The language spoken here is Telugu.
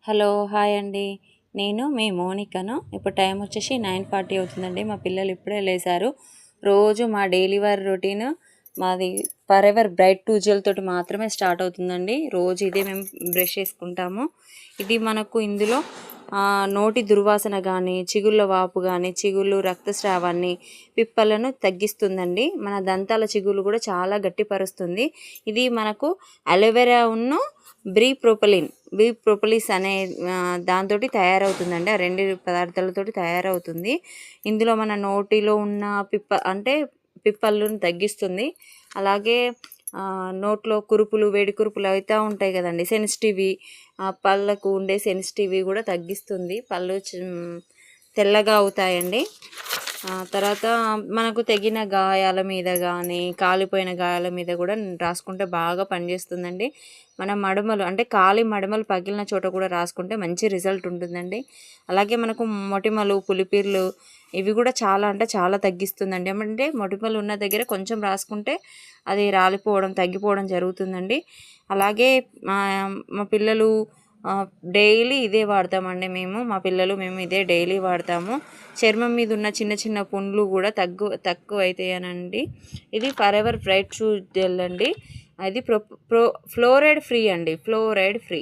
హలో హాయ్ అండి. నేను మీ మోనికను. ఇప్పుడు టైం వచ్చేసి 9:40 అవుతుందండి. మా పిల్లలు ఇప్పుడే లేసారు. రోజు మా డైలీ వేర్ రొటీన్ మాది ఫరెవర్ బ్రైట్ టూ జెల్ తోటి మాత్రమే స్టార్ట్ అవుతుందండి. రోజు ఇదే మేము బ్రష్ చేసుకుంటాము. ఇది మనకు ఇందులో నోటి దుర్వాసన కానీ, చిగుళ్ళ వాపు కానీ, చిగుళ్ళు రక్తస్రావాన్ని, పిప్పలను తగ్గిస్తుందండి. మన దంతాల చిగుళ్ళు కూడా చాలా గట్టిపరుస్తుంది. ఇది మనకు అలోవెరా బ్రీ ప్రొపలిస్ అనే దాంతోటి తయారవుతుందండి. ఆ రెండు పదార్థాలతోటి తయారవుతుంది. ఇందులో మన నోటిలో ఉన్న పిప్పలను తగ్గిస్తుంది. అలాగే నోట్లో కురుపులు, వేడి కురుపులు అవుతూ ఉంటాయి కదండి, సెన్సిటివ్, పళ్ళకు ఉండే సెన్సిటివ్ కూడా తగ్గిస్తుంది. పళ్ళు తెల్లగా అవుతాయండి. తర్వాత మనకు తెగిన గాయాల మీద కానీ, కాలిపోయిన గాయాల మీద కూడా రాసుకుంటే బాగా పనిచేస్తుందండి. మన మడమలు అంటే కాలి మడమలు పగిలిన చోట కూడా రాసుకుంటే మంచి రిజల్ట్ ఉంటుందండి. అలాగే మనకు మొటిమలు, పులిపిర్లు ఇవి కూడా చాలా అంటే చాలా తగ్గిస్తుందండి. అంటే మొటిమలు ఉన్న దగ్గర కొంచెం రాసుకుంటే అది రాలిపోవడం, తగ్గిపోవడం జరుగుతుందండి. అలాగే మా పిల్లలు డైలీ ఇదే వాడతామండి. మా పిల్లలు మేము ఇదే డైలీ వాడతాము. చర్మం మీద ఉన్న చిన్న చిన్న పుండ్లు కూడా తక్కువ అవుతాయనండి. ఇది ఫరెవర్ బ్రైట్ టూ జెల్ అండి. అది ఫ్లోరైడ్ ఫ్రీ అండి, ఫ్లోరైడ్ ఫ్రీ.